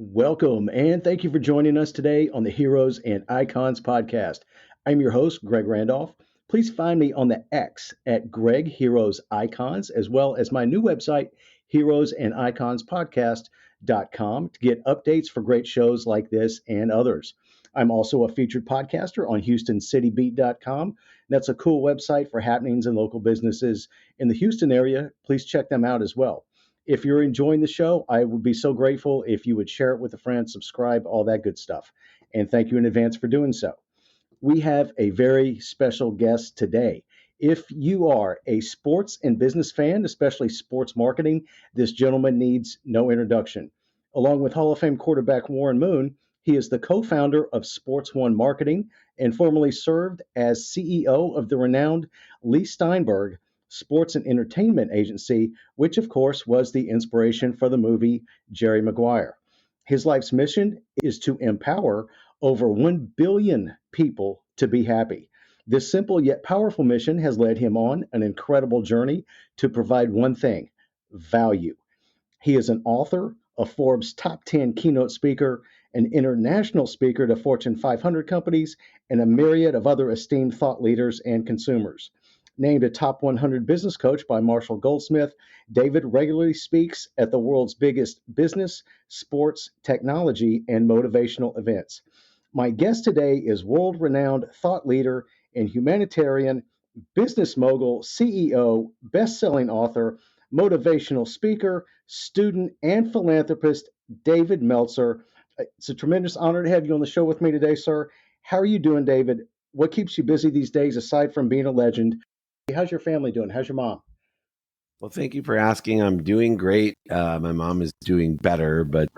Welcome and thank you for joining us today on the Heroes and Icons podcast. I'm your host, Greg Randolph. Please find me on the X at Greg Heroes Icons, as well as my new website, heroesandiconspodcast.com, to get updates for great shows like this and others. I'm also a featured podcaster on HoustonCityBeat.com. That's a cool website for happenings and local businesses in the Houston area. Please check them out as well. If you're enjoying the show, I would be so grateful if you would share it with a friend, subscribe, all that good stuff. And thank you in advance for doing so. We have a very special guest today. If you are a sports and business fan, especially sports marketing, this gentleman needs no introduction. Along with Hall of Fame quarterback Warren Moon, he is the co-founder of Sports One Marketing and formerly served as CEO of the renowned Lee Steinberg sports and entertainment agency, which of course was the inspiration for the movie Jerry Maguire. His life's mission is to empower over 1 billion people to be happy. This simple yet powerful mission has led him on an incredible journey to provide one thing: value. He is an author, a Forbes top 10 keynote speaker, an international speaker to Fortune 500 companies, and a myriad of other esteemed thought leaders and consumers. Named a top 100 business coach by Marshall Goldsmith, David regularly speaks at the world's biggest business, sports, technology, and motivational events. My guest today is world-renowned thought leader and humanitarian, business mogul, CEO, best-selling author, motivational speaker, student, and philanthropist, David Meltzer. It's a tremendous honor to have you on the show with me today, sir. How are you doing, David? What keeps you busy these days aside from being a legend? How's your family doing? How's your mom? Well, thank you for asking. I'm doing great. My mom is doing better, but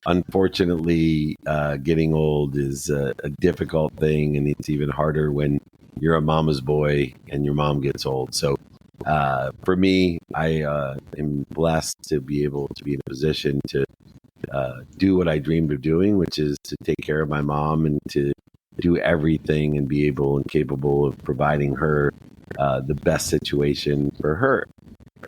unfortunately, getting old is a difficult thing, and it's even harder when you're a mama's boy and your mom gets old. So for me, I am blessed to be able to be in a position to do what I dreamed of doing, which is to take care of my mom and to do everything and be able and capable of providing her the best situation for her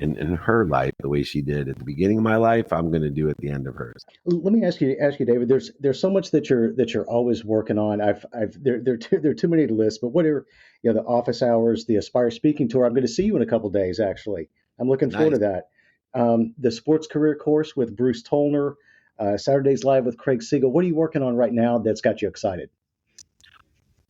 in her life, the way she did at the beginning of my life. I'm going to do at the end of hers. Let me ask you, David. There's so much that you're always working on. There are too many to list. But what are the office hours, the Aspire speaking tour? I'm going to see you in a couple of days. Actually, I'm looking forward to that. The sports career course with Bruce Tollner, Saturdays Live with Craig Siegel. What are you working on right now that's got you excited?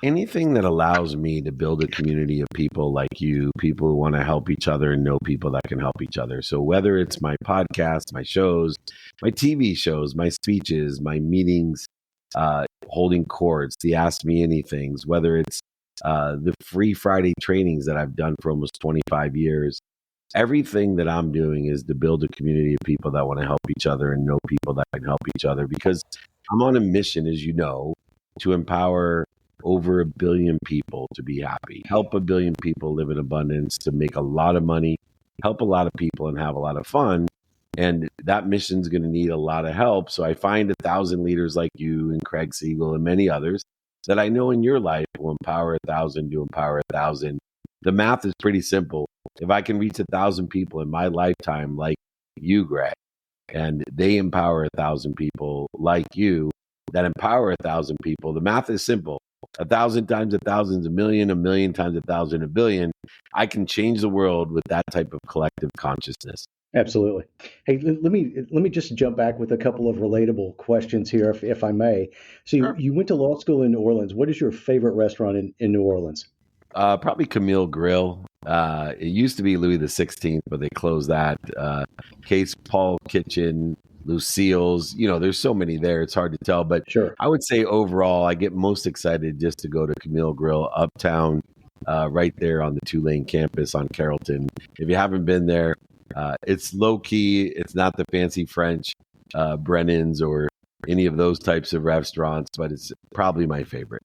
Anything that allows me to build a community of people like you, people who want to help each other and know people that can help each other. So whether it's my podcast, my shows, my TV shows, my speeches, my meetings, holding courts, the Ask Me Anythings, whether it's the free Friday trainings that I've done for almost 25 years, everything that I'm doing is to build a community of people that want to help each other and know people that can help each other, because I'm on a mission, as you know, to empower over 1 billion people to be happy, help 1 billion people live in abundance, to make a lot of money, help a lot of people and have a lot of fun. And that mission is going to need a lot of help. So I find 1,000 leaders like you and Craig Siegel and many others that I know in your life will empower 1,000 to empower 1,000. The math is pretty simple. If I can reach 1,000 people in my lifetime like you, Greg, and they empower 1,000 people like you that empower 1,000 people, the math is simple. 1,000 times 1,000 is 1,000,000, 1,000,000 times 1,000, 1,000,000,000. I can change the world with that type of collective consciousness. Absolutely. Hey, let me just jump back with a couple of relatable questions here, if I may. So Sure. you went to law school in New Orleans. What is your favorite restaurant in New Orleans? Probably Camille Grill. It used to be Louis the 16th, but they closed that. Case Paul Kitchen, Lucille's. There's so many there. It's hard to tell. But Sure. I would say overall, I get most excited just to go to Camille Grill uptown, right there on the Tulane campus on Carrollton. If you haven't been there, it's low key. It's not the fancy French Brennan's or any of those types of restaurants, but it's probably my favorite.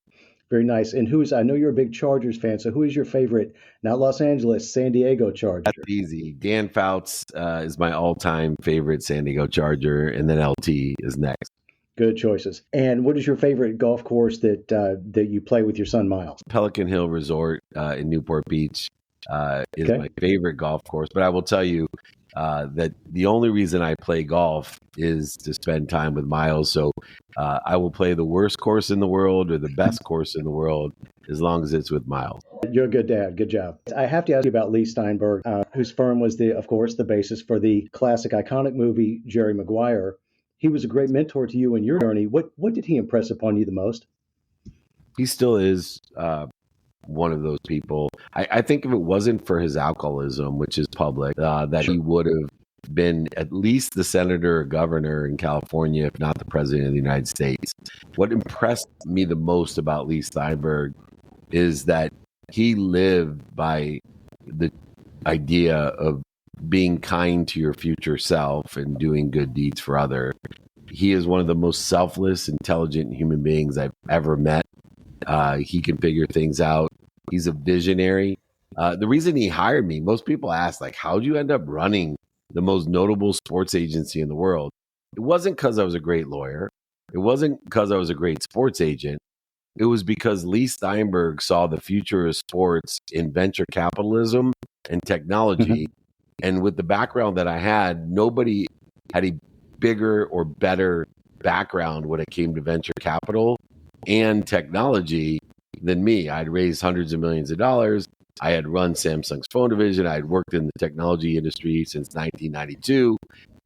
Very nice. And I know you're a big Chargers fan, so who is your favorite, not Los Angeles, San Diego Charger? That's easy. Dan Fouts is my all-time favorite San Diego Charger, and then LT is next. Good choices. And what is your favorite golf course that you play with your son, Miles? Pelican Hill Resort in Newport Beach is my favorite golf course. But I will tell you, that the only reason I play golf is to spend time with Miles. So I will play the worst course in the world or the best course in the world as long as it's with Miles. You're a good dad. Good job. I have to ask you about Lee Steinberg, whose firm was of course, the basis for the classic iconic movie Jerry Maguire. He was a great mentor to you in your journey. What did he impress upon you the most? He still is one of those people. I think if it wasn't for his alcoholism, which is public, that he would have been at least the senator or governor in California, if not the president of the United States. What impressed me the most about Lee Steinberg is that he lived by the idea of being kind to your future self and doing good deeds for others. He is one of the most selfless, intelligent human beings I've ever met. He can figure things out. He's a visionary. The reason he hired me, most people ask, like, how'd you end up running the most notable sports agency in the world? It wasn't because I was a great lawyer. It wasn't because I was a great sports agent. It was because Lee Steinberg saw the future of sports in venture capitalism and technology. And with the background that I had, nobody had a bigger or better background when it came to venture capital and technology than me. I'd raised hundreds of millions of dollars. I had run Samsung's phone division. I had worked in the technology industry since 1992.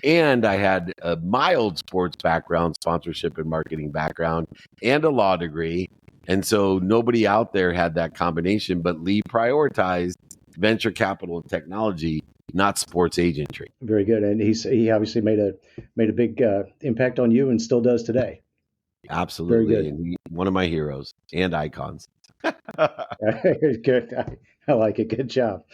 And I had a mild sports background, sponsorship and marketing background, and a law degree. And so nobody out there had that combination, but Lee prioritized venture capital and technology, not sports agentry. Very good, and he obviously made a big impact on you and still does today. Absolutely. Very good. And one of my heroes and icons. Good. I like it. Good job.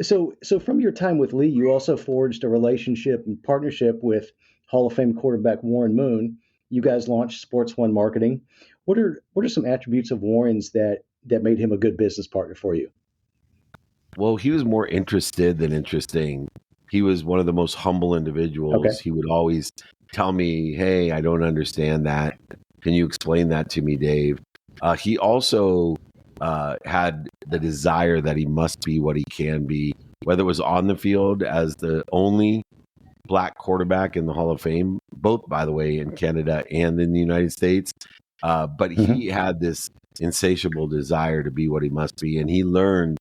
So from your time with Lee, you also forged a relationship and partnership with Hall of Fame quarterback Warren Moon. You guys launched Sports One Marketing. What are some attributes of Warren's that made him a good business partner for you? Well, he was more interested than interesting. He was one of the most humble individuals. Okay. He would always tell me, "Hey, I don't understand that. Can you explain that to me, Dave?" He also had the desire that he must be what he can be, whether it was on the field as the only Black quarterback in the Hall of Fame, both, by the way, in Canada and in the United States. But he had this insatiable desire to be what he must be. And he learned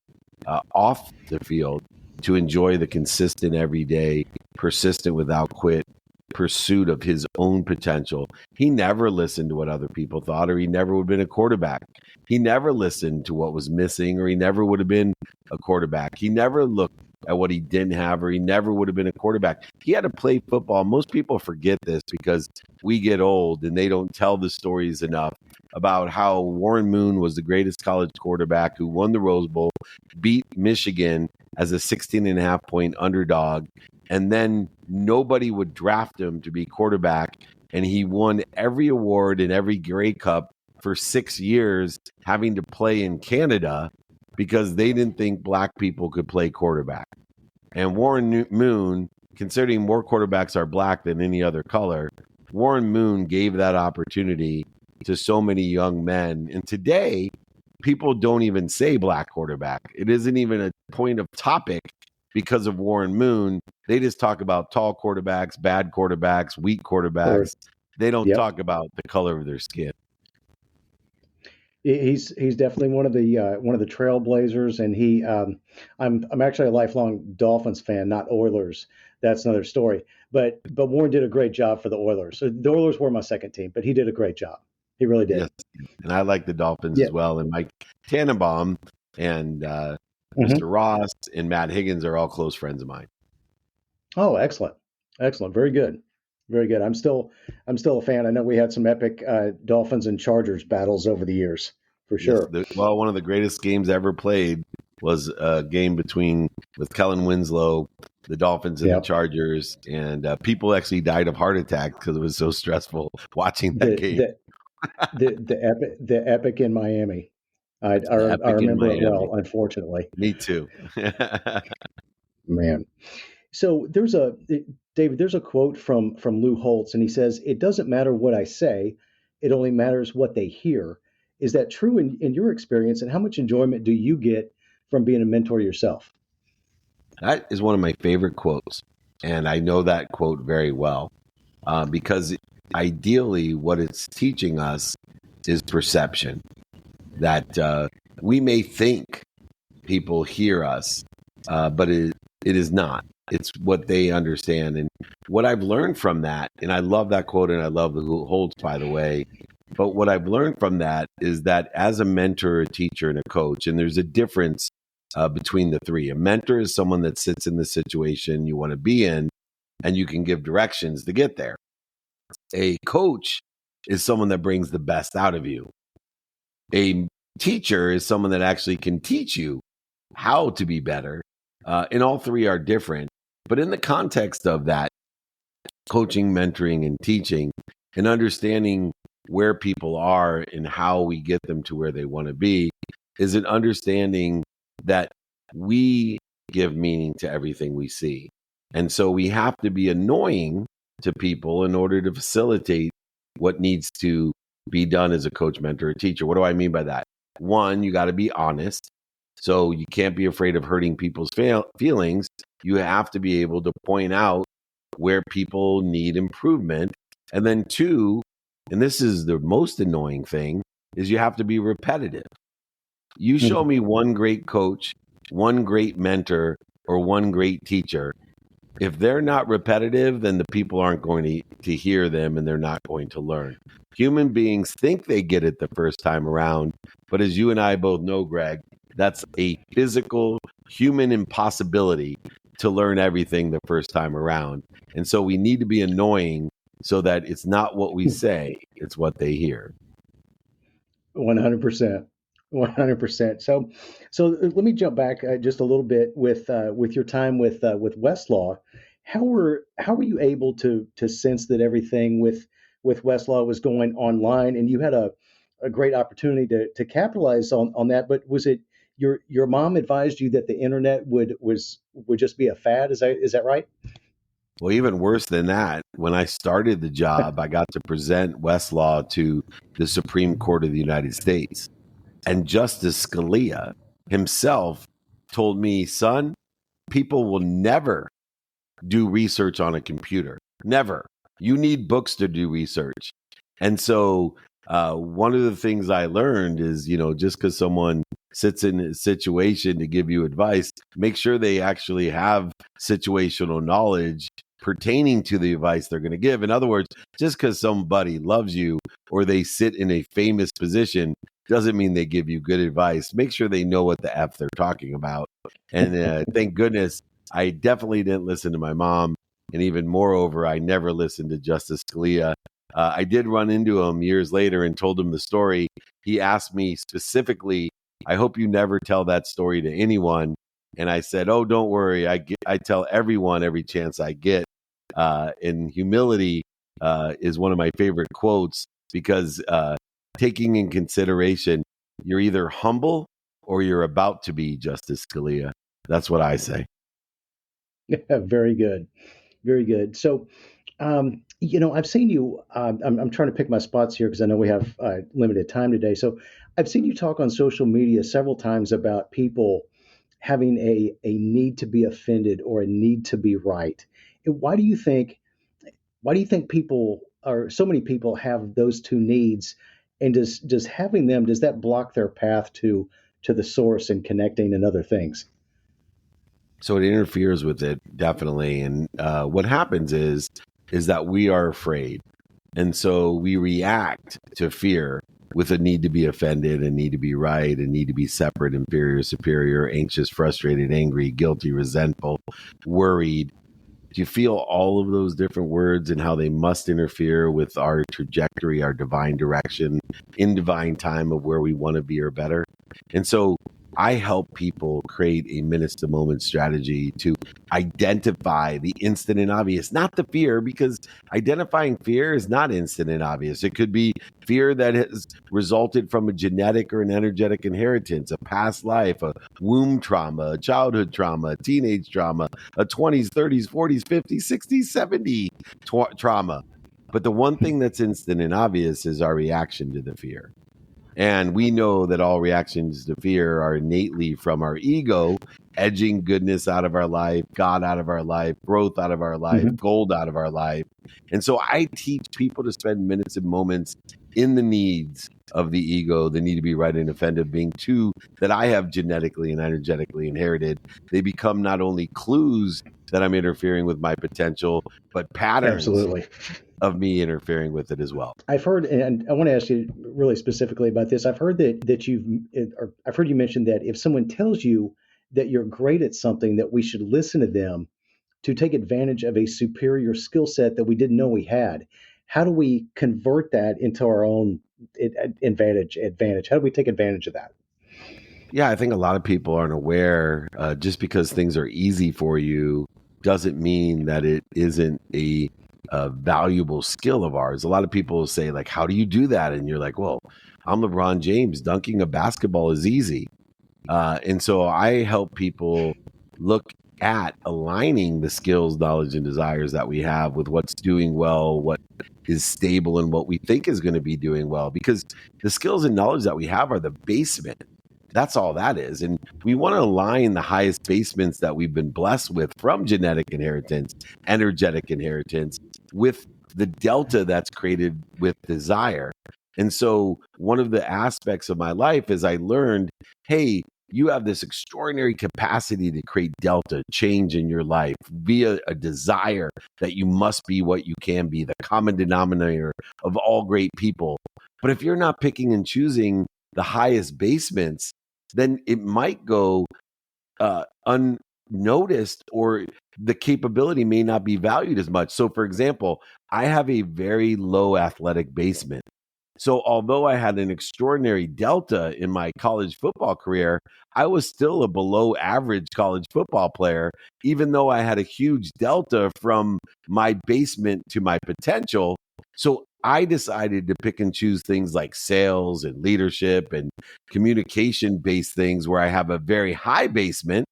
off the field to enjoy the consistent, everyday, persistent without quit pursuit of his own potential. He never listened to what other people thought, or he never would have been a quarterback. He never listened to what was missing, or he never would have been a quarterback. He never looked at what he didn't have, or he never would have been a quarterback. He had to play football. Most people forget this because we get old and they don't tell the stories enough about how Warren Moon was the greatest college quarterback who won the Rose Bowl, beat Michigan as a 16.5-point underdog, and then nobody would draft him to be quarterback. And he won every award and every Grey Cup for 6 years, having to play in Canada because they didn't think Black people could play quarterback. And Warren Moon, considering more quarterbacks are Black than any other color, Warren Moon gave that opportunity to so many young men. And today, people don't even say Black quarterback. It isn't even a point of topic because of Warren Moon. They just talk about tall quarterbacks, bad quarterbacks, weak quarterbacks. They don't talk about the color of their skin. He's definitely one of the trailblazers, and I'm actually a lifelong Dolphins fan, not Oilers. That's another story. But Warren did a great job for the Oilers. So the Oilers were my second team, but he did a great job. He really did. Yes. And I like the Dolphins as well. And Mike Tannenbaum and Mr. Ross and Matt Higgins are all close friends of mine. Oh, excellent. Very good. Very good. I'm still a fan. I know we had some epic Dolphins and Chargers battles over the years, for sure. Yes, one of the greatest games ever played was a game with Kellen Winslow, the Dolphins and the Chargers, and people actually died of heart attacks because it was so stressful watching that game. The epic in Miami. I remember it well, unfortunately. Me too. Man. So David, there's a quote from Lou Holtz, and he says, "It doesn't matter what I say, it only matters what they hear." Is that true in your experience, and how much enjoyment do you get from being a mentor yourself? That is one of my favorite quotes. And I know that quote very well because ideally what it's teaching us is perception. That we may think people hear us, but it is not. It's what they understand. And what I've learned from that, and I love that quote and I love the who holds, by the way. But what I've learned from that is that as a mentor, a teacher, and a coach, and there's a difference between the three. A mentor is someone that sits in the situation you want to be in, and you can give directions to get there. A coach is someone that brings the best out of you. A teacher is someone that actually can teach you how to be better. And all three are different. But in the context of that, coaching, mentoring, and teaching, and understanding where people are and how we get them to where they want to be, is an understanding that we give meaning to everything we see. And so we have to be annoying to people in order to facilitate what needs to be done as a coach, mentor, or teacher. What do I mean by that? One, you got to be honest. So you can't be afraid of hurting people's feelings. You have to be able to point out where people need improvement. And then two, and this is the most annoying thing, is you have to be repetitive. You show me one great coach, one great mentor, or one great teacher. If they're not repetitive, then the people aren't going to hear them and they're not going to learn. Human beings think they get it the first time around, but as you and I both know, Greg, that's a physical human impossibility to learn everything the first time around. And so we need to be annoying so that it's not what we say, it's what they hear. 100%. 100%. So let me jump back just a little bit with your time with Westlaw. How were you able to sense that everything with Westlaw was going online, and you had a great opportunity to capitalize on that? But was it your mom advised you that the internet would just be a fad? Is that right? Well, even worse than that, when I started the job, I got to present Westlaw to the Supreme Court of the United States. And Justice Scalia himself told me, son, people will never do research on a computer. Never. You need books to do research. And so one of the things I learned is, just because someone sits in a situation to give you advice, make sure they actually have situational knowledge pertaining to the advice they're going to give. In other words, just because somebody loves you or they sit in a famous position doesn't mean they give you good advice. Make sure they know what the F they're talking about. And thank goodness I definitely didn't listen to my mom. And even moreover, I never listened to Justice Scalia. I did run into him years later and told him the story. He asked me specifically, I hope you never tell that story to anyone. And I said, oh, don't worry. I tell everyone every chance I get. And humility is one of my favorite quotes because taking in consideration, you're either humble or you're about to be Justice Scalia. That's what I say. Very good. Very good. So, I've seen you. I'm trying to pick my spots here because I know we have limited time today. So, I've seen you talk on social media several times about people having a need to be offended or a need to be right. And why do you think? Why do you think people or so many people have those two needs? And does having them, does that block their path to the source and connecting and other things? So it interferes with it, definitely. And what happens is that we are afraid. And so we react to fear with a need to be offended, a need to be right, a need to be separate, inferior, superior, anxious, frustrated, angry, guilty, resentful, worried. Do you feel all of those different words and how they must interfere with our trajectory, our divine direction, in divine time of where we want to be or better? And so I help people create a minutes to moment strategy to identify the instant and obvious, not the fear, because identifying fear is not instant and obvious. It could be fear that has resulted from a genetic or an energetic inheritance, a past life, a womb trauma, a childhood trauma, a teenage trauma, a 20s, 30s, 40s, 50s, 60s, 70s trauma. But the one thing that's instant and obvious is our reaction to the fear. And we know that all reactions to fear are innately from our ego. edging goodness out of our life, God out of our life, growth out of our life, Hmm. gold out of our life. And so I teach people to spend minutes and moments in the needs of the ego, the need to be right and offended, being two that I have genetically and energetically inherited. They become not only clues that I'm interfering with my potential, but patterns Absolutely. of me interfering with it as well. I've heard, and I want to ask you really specifically about this. I've heard or I've heard you mention that if someone tells you that you're great at something, that we should listen to them to take advantage of a superior skill set that we didn't know we had. How do we convert that into our own advantage? How do we take advantage of that? Yeah, I think a lot of people aren't aware just because things are easy for you doesn't mean that it isn't a valuable skill of ours. A lot of people say, like, how do you do that? And you're like, well, I'm LeBron James. Dunking a basketball is easy. And so I help people look at aligning the skills, knowledge, and desires that we have with what's doing well, what is stable, and what we think is going to be doing well. Because the skills and knowledge that we have are the basement. That's all that is. And we want to align the highest basements that we've been blessed with from genetic inheritance, energetic inheritance, with the delta that's created with desire. And so one of the aspects of my life is I learned, hey, you have this extraordinary capacity to create delta change in your life via a desire that you must be what you can be, the common denominator of all great people. But if you're not picking and choosing the highest basements, then it might go unnoticed, or the capability may not be valued as much. So, for example, I have a very low athletic basement. So, although I had an extraordinary delta in my college football career, I was still a below average college football player, even though I had a huge delta from my basement to my potential. So, I decided to pick and choose things like sales and leadership and communication based things where I have a very high basement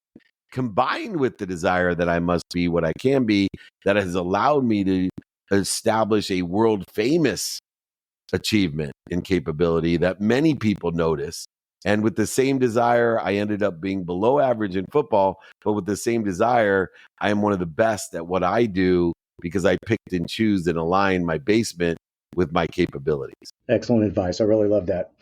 combined with the desire that I must be what I can be, that has allowed me to establish a world famous achievement and capability that many people notice. And with the same desire, I ended up being below average in football, but with the same desire, I am one of the best at what I do because I picked and choose and aligned my basement with my capabilities. Excellent advice. I really love that.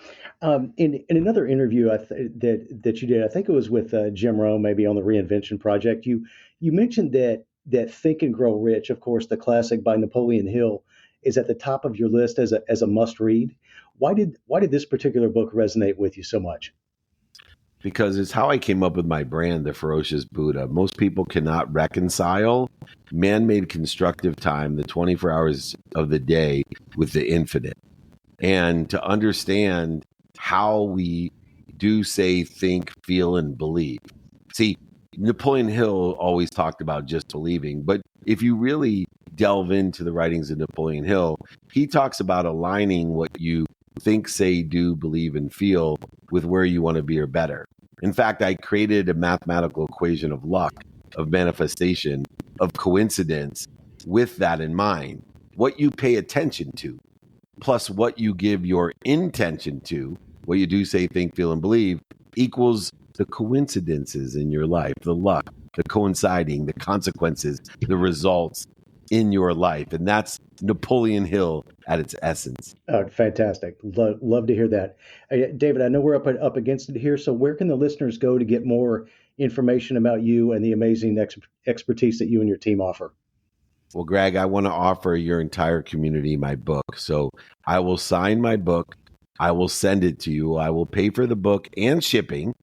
In another interview that you did, I think it was with Jim Rohn, maybe on the Reinvention Project. You mentioned that Think and Grow Rich, of course, the classic by Napoleon Hill, is at the top of your list as a must read. Why did this particular book resonate with you so much? Because it's how I came up with my brand, the Ferocious Buddha. Most people cannot reconcile man made constructive time, the 24 hours of the day, with the infinite. And to understand how we do say, think, feel, and believe. See, Napoleon Hill always talked about just believing, but if you really delve into the writings of Napoleon Hill, he talks about aligning what you think, say, do, believe, and feel with where you want to be or better. In fact, I created a mathematical equation of luck, of manifestation, of coincidence with that in mind. What you pay attention to, plus what you give your intention to, what you do, say, think, feel, and believe, equals the coincidences in your life, the luck, the coinciding, the consequences, the results in your life. And that's Napoleon Hill at its essence. Fantastic. Love to hear that. David, I know we're up against it here. So where can the listeners go to get more information about you and the amazing expertise that you and your team offer? Well, Greg, I want to offer your entire community my book. So I will sign my book. I will send it to you. I will pay for the book and shipping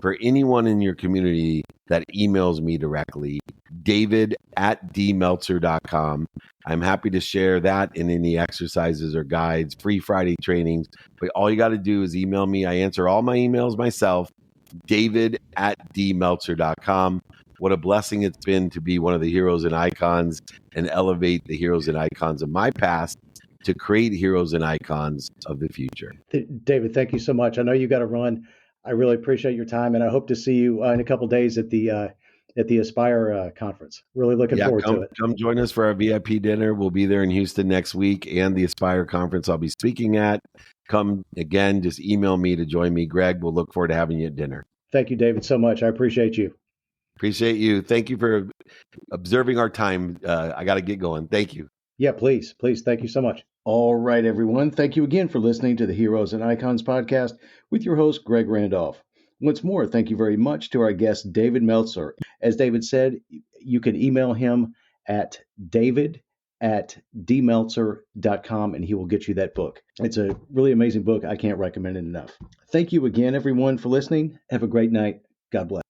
for anyone in your community that emails me directly, david@dmeltzer.com. I'm happy to share that in any exercises or guides, free Friday trainings. But all you got to do is email me. I answer all my emails myself, david@dmeltzer.com. What a blessing it's been to be one of the heroes and icons and elevate the heroes and icons of my past to create heroes and icons of the future. David, thank you so much. I know you got to run. I really appreciate your time, and I hope to see you in a couple of days at the Aspire conference. Really looking forward to it. Come join us for our VIP dinner. We'll be there in Houston next week, and the Aspire conference I'll be speaking at. Come again, just email me to join me. Greg, we'll look forward to having you at dinner. Thank you, David, so much. I appreciate you. Appreciate you. Thank you for observing our time. I got to get going. Thank you. Yeah, please. Please. Thank you so much. All right, everyone. Thank you again for listening to the Heroes and Icons podcast with your host, Greg Randolph. Once more, thank you very much to our guest, David Meltzer. As David said, you can email him at david@dmeltzer.com and he will get you that book. It's a really amazing book. I can't recommend it enough. Thank you again, everyone, for listening. Have a great night. God bless.